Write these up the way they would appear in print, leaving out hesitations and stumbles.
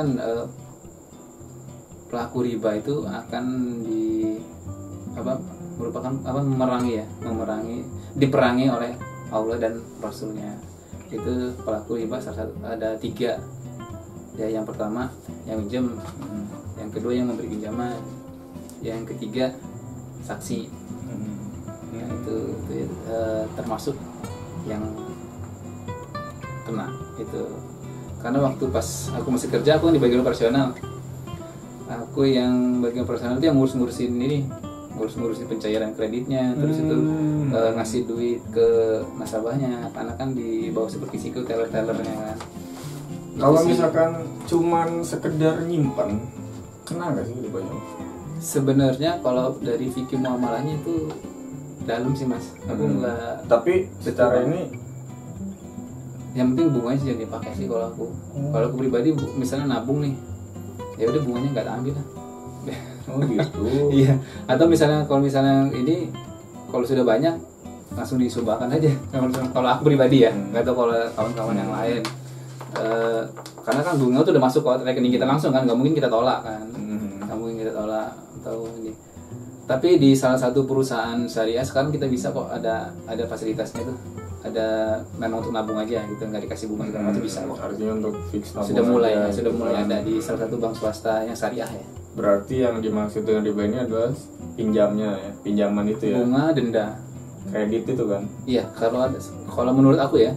kan pelaku riba itu akan merupakan diperangi oleh Allah dan Rasulnya. Itu pelaku riba salah satu ada 3 ya. Yang pertama yang minjem, yang kedua yang memberi pinjaman, yang ketiga saksi. Ya, itu termasuk yang kena itu. Karena waktu pas aku masih kerja, aku kan di bagian operasional. Aku yang bagian operasional itu yang ngurus-ngurusin pencairan kreditnya, terus itu ngasih duit ke nasabahnya, karena kan di bawah supervisi ke teller-tellernya kan. Kalau misalkan cuman sekedar nyimpan, kena nggak sih ribanya? Sebenarnya kalau dari fikih muamalahnya itu dalam sih mas, aku nggak. Tapi secara ini, yang penting bunganya sih jangan dipakai sih kalau aku. Kalau aku pribadi, misalnya nabung nih, ya udah bunganya nggak ambil lah. oh gitu. Iya. Atau misalnya kalau ini kalau sudah banyak langsung disumbangkan aja. Kalau aku pribadi ya, nggak tahu kalau kawan-kawan yang lain. Karena kan bunga tuh udah masuk ke rekening kita langsung kan, nggak mungkin kita tolak kan. Nggak mungkin kita tolak atau ini. Tapi di salah satu perusahaan syariah sekarang kita bisa kok ada fasilitasnya tuh. Ada memang untuk nabung aja gitu, nggak dikasih bunga gitu, itu bisa kok. Artinya untuk fix nabung sudah mulai ada di salah satu bank swasta yang syariah ya. Berarti yang dimaksud dengan riba ini adalah pinjamnya ya, pinjaman itu ya. Bunga, denda, kredit itu kan? Iya, kalau menurut aku ya,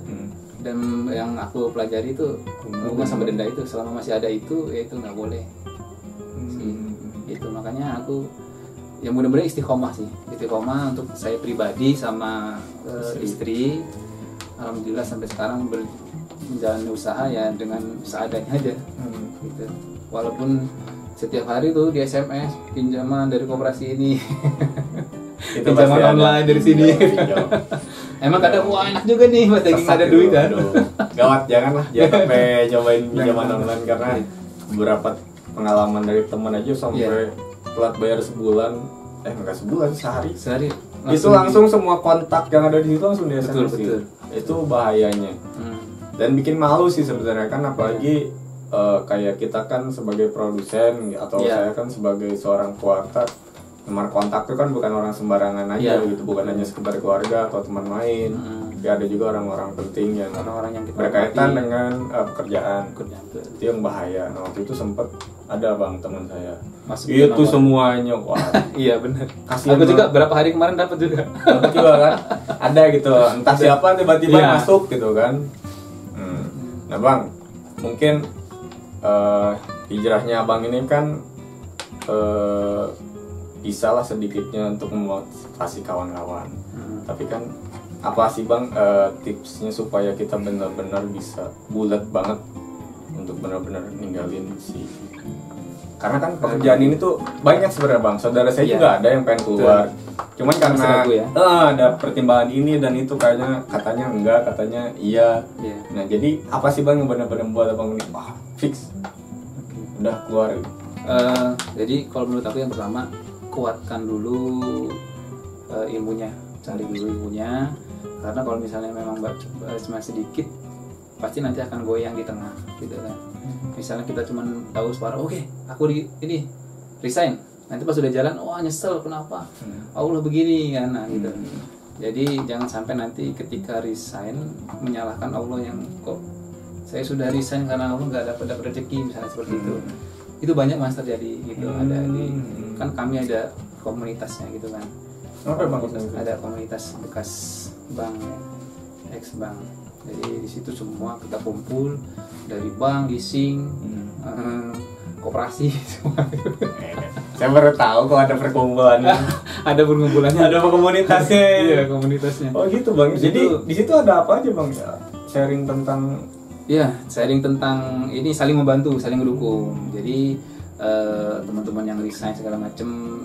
dan yang aku pelajari itu bunga sama denda itu selama masih ada itu, ya itu nggak boleh. Itu makanya aku ya mudah-mudahan istiqomah untuk saya pribadi sama istri. Alhamdulillah sampai sekarang menjalani usaha ya dengan seadanya aja. Gitu. Walaupun setiap hari tuh di SMS pinjaman dari koperasi ini, pinjaman online dari sini. Emang kadang enak juga nih pas lagi nggak ada duit kan. Gawat, jangan sampai cobain pinjaman online, karena beberapa pengalaman dari teman aja sampai telat bayar sebulan, enggak sebulan, sehari. Itu langsung semua kontak yang ada di situ langsung di SMS. Betul. Itu bahayanya. Dan bikin malu sih sebenarnya kan, apalagi kayak kita kan sebagai produsen atau saya kan sebagai seorang pewarta, nomor kontak itu kan bukan orang sembarangan aja gitu, bukan hanya sekedar keluarga atau teman main. Ya ada juga orang-orang penting yang berkaitan dengan pekerjaan. Itu yang bahaya. Nah, waktu itu sempat ada teman saya. Itu semuanya wah. Iya benar. Aku juga berapa hari kemarin dapat juga. Dapat juga kan? Ada gitu. Entah siapa tiba-tiba masuk gitu kan. Nah, Bang, mungkin hijrahnya Abang ini kan bisa lah sedikitnya untuk memotivasi kawan-kawan. Tapi kan apa sih Bang tipsnya supaya kita benar-benar bisa bulat banget untuk benar-benar ninggalin karena kan pekerjaan ini tuh banyak sebenarnya Bang. Saudara saya juga ada yang pengen keluar. Cuman karena ada pertimbangan ini dan itu, katanya enggak, katanya iya. Nah, jadi apa sih Bang yang benar-benar buat Abang ini fix udah keluar gitu? Jadi kalau menurut aku yang pertama, kuatkan dulu ilmunya, cari dulu ilmunya. Karena kalau misalnya memang cuma sedikit, pasti nanti akan goyang di tengah gitu kan. Misalnya kita cuma tahu suara, oke, aku ini resign. Nanti pas sudah jalan, nyesel kenapa? Allah begini kan, nah gitu. Jadi jangan sampai nanti ketika resign menyalahkan Allah yang kok saya sudah resign karena Allah nggak dapat rezeki misalnya seperti itu. Itu banyak mas terjadi gitu. Ada kan kami ada komunitasnya gitu kan. Apa Bang? Ada komunitas bekas bank, ex bank. Jadi di situ semua kita kumpul dari bank, leasing, koperasi semua. Saya baru tahu kok ada perkumpulannya. Ada perkumpulannya. Ada komunitasnya. Iya, komunitasnya. Oh gitu Bang. Jadi di situ ada apa aja Bang? Sharing tentang. Iya, sharing tentang ini, saling membantu, saling mendukung. Jadi teman-teman yang resign segala macem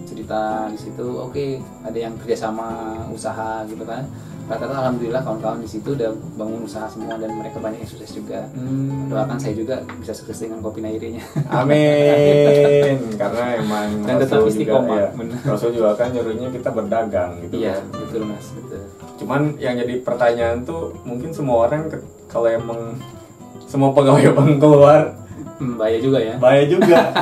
cerita di situ. Oke, ada yang kerjasama usaha gitu kan. Rata-rata alhamdulillah kawan-kawan di situ udah bangun usaha semua dan mereka banyak yang sukses juga. Doakan saya juga bisa sukses dengan Kopi Nairinya. Amin. Karena emang dan tetap istiqomah. Rasul juga kan nyuruhnya kita berdagang gitu. Iya, betul Mas, betul. Cuman yang jadi pertanyaan tuh mungkin semua orang kalau emang semua pegawai Bang keluar Bahaya juga ya. Bahaya juga.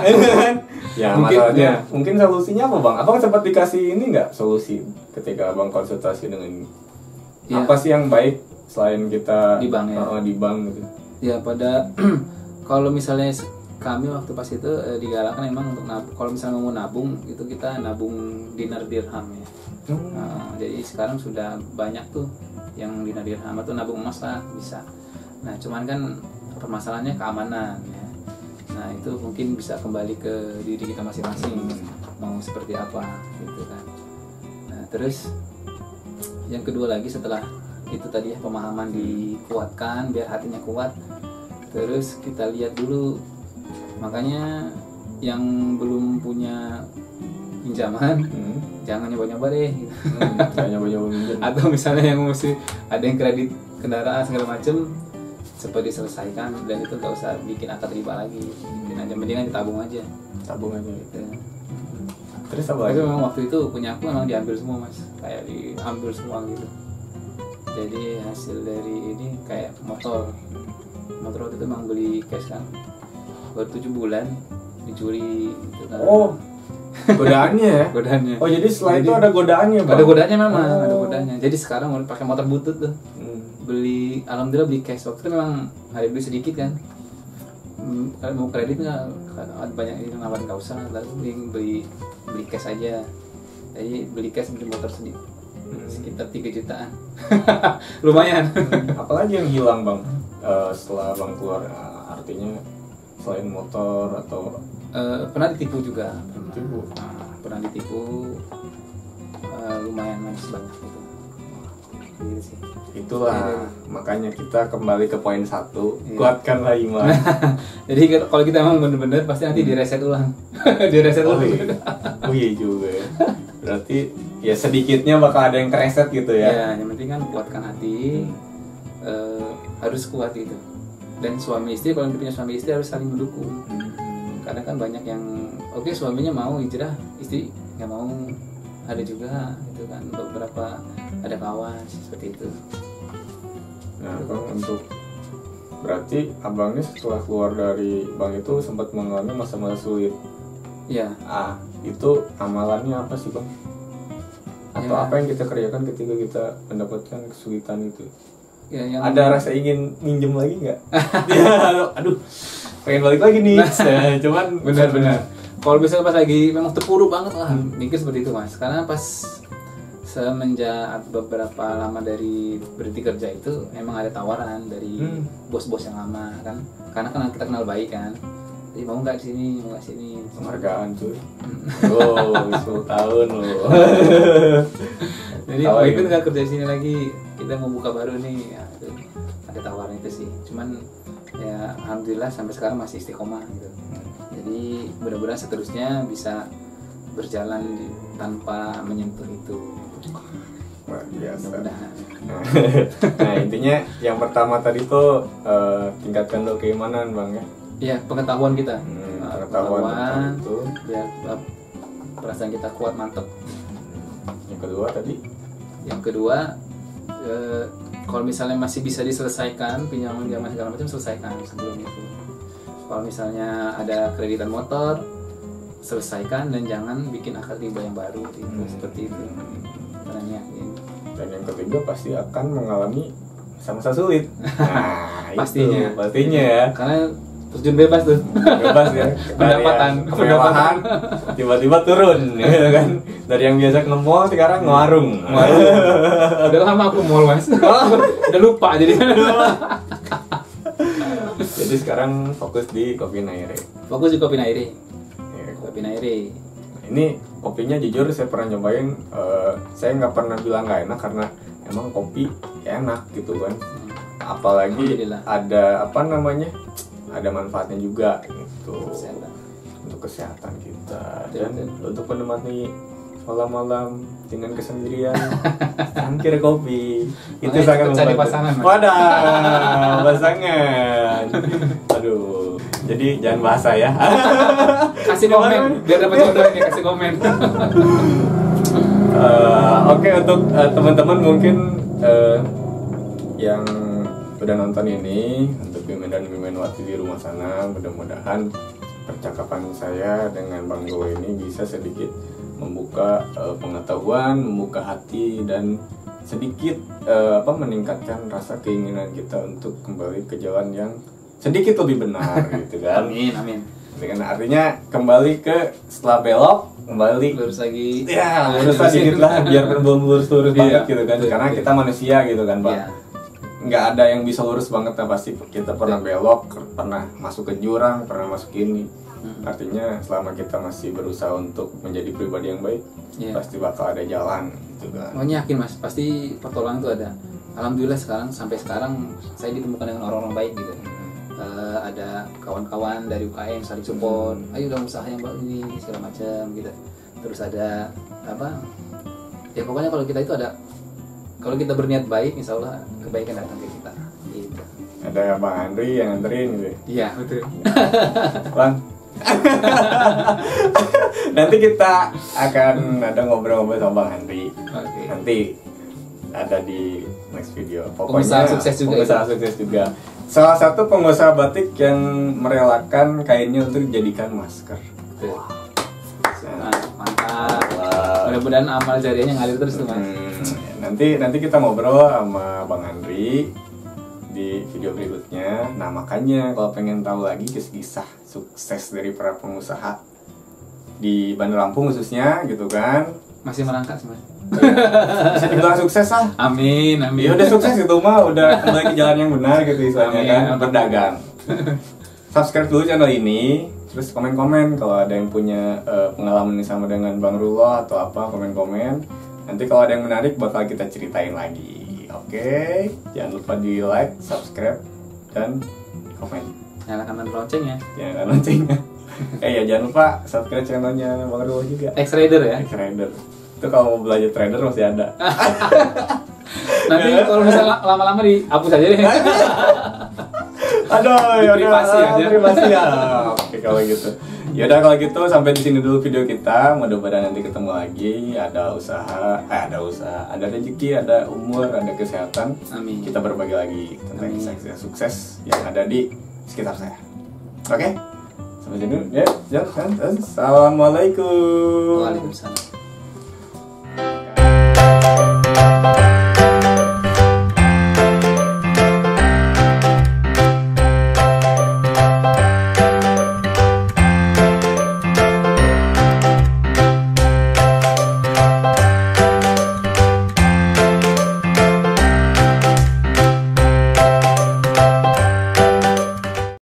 Ya Mungkin, masalahnya, ya. mungkin solusinya apa bang? Abang sempat dikasih ini nggak solusi ketika abang konsultasi dengan ini? Ya. Apa sih yang baik selain kita Di bank ya? Di bank gitu? Ya pada kalau misalnya kami waktu pas itu digalakkan emang untuk kalau misalnya mau nabung itu kita nabung dinar dirham ya. Jadi sekarang sudah banyak tuh yang dinar dirham atau nabung emas lah bisa. Nah cuman kan permasalahannya keamanan ya. Nah itu mungkin bisa kembali ke diri kita masing-masing mau seperti apa gitu kan. Nah terus yang kedua lagi setelah itu tadi ya, pemahaman dikuatkan biar hatinya kuat. Terus kita lihat dulu, makanya yang belum punya pinjaman jangan nyoba-nyoba deh gitu. Jangan nyoba-nyoba minjem. Atau misalnya yang mesti ada yang kredit kendaraan segala macem seperti diselesaikan dan itu nggak usah bikin akad riba lagi, bikin aja mendingan ditabung aja. Tabung aja Gitu. Terus apa Tapi lagi? memang waktu itu punya aku memang diambil semua mas, kayak diambil semua gitu. Jadi hasil dari ini kayak motor waktu itu memang beli cash kan, baru 7 bulan dicuri gitu kan. Oh, godaannya ya? Godaannya. Oh jadi setelah itu ada godaannya bang? Ada godaannya memang, ada godaannya. Jadi sekarang mau pakai motor butut tuh. Beli, alhamdulillah beli cash. Waktu itu memang ada beli sedikit kan. Kalau mau kredit nggak, banyak yang nawarin nggak usah, lalu beli cash aja. Jadi beli cash, beli motor sedikit, sekitar 3 jutaan. Lumayan. Apalagi yang hilang bang setelah bang keluar? Artinya selain motor atau pernah ditipu juga. Ditipu? Pernah ditipu, lumayan masih banyak gitu. Gitu sih. Itulah makanya kita kembali ke poin 1, kuatkanlah iman. Jadi kalau kita emang bener-bener pasti nanti direset ulang. Direset ulang. Oh iya juga ya. Berarti ya sedikitnya bakal ada yang kereset gitu ya. Ya, yang penting kan kuatkan hati, harus kuat itu. Dan suami istri, kalau punya suami istri harus saling mendukung. Karena kan banyak yang oke, suaminya mau hijrah, istri nggak mau. Ada juga itu kan beberapa, ada kawan seperti itu. Nah bang, untuk berarti abangnya setelah keluar dari bank itu sempat mengalami masa-masa sulit. Ya. Itu amalannya apa sih bang? Atau Ya. apa yang kita kerjakan ketika kita mendapatkan kesulitan itu? Ya, yang Ada rasa ingin minjem lagi nggak? Ya, aduh, pengen balik lagi nih. Cuman benar-benar. Kalau misalnya pas lagi memang terpuruk banget lah, mikir seperti itu mas. Karena pas semenjak beberapa lama dari berhenti kerja itu, emang ada tawaran dari bos-bos yang lama kan. Karena kan kita kenal baik kan. Jadi mau nggak sini, mau nggak sini. Penghargaan cuy. Oh, 10 tahun loh. Jadi mau ikut nggak kerja di sini lagi? Kita mau buka baru nih. Ya, itu ada tawaran itu sih. Cuman ya alhamdulillah sampai sekarang masih istiqomah gitu. Jadi mudah-mudahan seterusnya bisa berjalan tanpa menyentuh itu. Wah, biasa. Mudah-mudahan. Nah intinya yang pertama tadi tuh tingkatkan dulu keimanan bang ya. Iya, pengetahuan kita. Pengetahuan itu. Biar perasaan kita kuat, mantep. Yang kedua tadi? Yang kedua, kalau misalnya masih bisa diselesaikan pinjaman segala macam, selesaikan sebelum itu. Kalau misalnya ada kreditan motor, selesaikan dan jangan bikin akad riba yang baru gitu. Seperti itu. Karena yakin. Dan yang ketiga pasti akan mengalami masa-masa sulit. Nah, pastinya. Pastinya ya. Karena terjun bebas tuh. Bebas ya. Pendapatan. Kemewahan tiba-tiba turun ya kan. Dari yang biasa nge-mall sekarang ngewarung. Udah lama aku mall mas. Udah lupa jadi. Jadi sekarang fokus di Kopi Naire. Fokus di Kopi Naire. Ya, Kopi Naire. ini kopinya jujur saya pernah nyobain, saya nggak pernah bilang nggak enak karena emang kopi enak gitu kan. Apalagi ada apa namanya, ada manfaatnya juga gitu untuk kesehatan kita. Dan untuk menemani malam-malam dengan kesendirian cangkir kopi itu sangat cari membantu. pasangan. Wadah, pasangan. Aduh, jadi jangan bahasa ya. Kasih komen biar dapat jodoh ini, kasih komen. Oke, untuk teman-teman mungkin yang udah nonton ini, untuk Mimin dan Miminwati di rumah sana. Mudah-mudahan percakapan saya dengan Bang Rolo ini bisa sedikit membuka pengetahuan, membuka hati, dan sedikit meningkatkan rasa keinginan kita untuk kembali ke jalan yang sedikit lebih benar gitu kan. Amin, amin. Dengan artinya kembali ke setelah belok kembali lurus lagi. Ya, lurus sedikit lah biar belum lurus-lurus banget gitu kan. Karena kita manusia gitu kan, Pak. Nggak ada yang bisa lurus banget, nah pasti kita pernah belok, pernah masuk ke jurang, pernah masuk ini. Artinya selama kita masih berusaha untuk menjadi pribadi yang baik, pasti bakal ada jalan gitu kan. Yakin Mas, pasti pertolongan itu ada. Alhamdulillah sampai sekarang saya ditemukan dengan orang-orang baik gitu. Ada kawan-kawan dari UKM saling support, ayo dong usaha yang baru ini segala macam gitu. Terus ada ya pokoknya kalau kita itu ada, kalau kita berniat baik, insya Allah kebaikan datang ke kita gitu. Ada Bang Andri yang nganterin gitu. Iya betul. Bang nanti kita akan ada ngobrol-ngobrol sama Bang Andri. Nanti ada di next video. Pokoknya pengusaha sukses juga. Salah satu pengusaha batik yang merelakan kainnya untuk dijadikan masker. Mantap. Mudah-mudahan amal jariahnya ngalir terus tuh Mas. Nanti kita ngobrol sama Bang Andri di video berikutnya. Nah makanya kalau pengen tahu lagi kisah sukses dari para pengusaha di Bandar Lampung khususnya gitu kan, masih merangkak sih Mas. Bisa dibilang sukses lah. Amin, amin. Ya udah sukses gitu mah, udah kembali ke jalan yang benar gitu istilahnya kan, berdagang. Subscribe dulu channel ini, terus komen-komen kalau ada yang punya pengalaman yang sama dengan Bang Rolo atau apa, komen-komen. Nanti kalau ada yang menarik bakal kita ceritain lagi. Oke, jangan lupa di like, subscribe, dan komen. Nyalakan loncengnya. Nyalakan loncengnya. Ya jangan lupa subscribe channelnya Bang Rolo juga. X-Rider ya. X-Rider. Itu kalau mau belajar trader masih ada. Nanti kalau misalnya lama-lama dihapus aja deh. Aduh, ya privasi aja. Privasi ya. Oke kalau gitu. Ya udah kalau gitu sampai di sini dulu video kita. Mudah-mudahan nanti ketemu lagi. Ada usaha, ada rezeki, ada umur, ada kesehatan. Amin. Kita berbagi lagi tentang kisah sukses yang ada di sekitar saya. Oke? Sampai sini dulu. Ya, Assalamualaikum. Waalaikumsalam.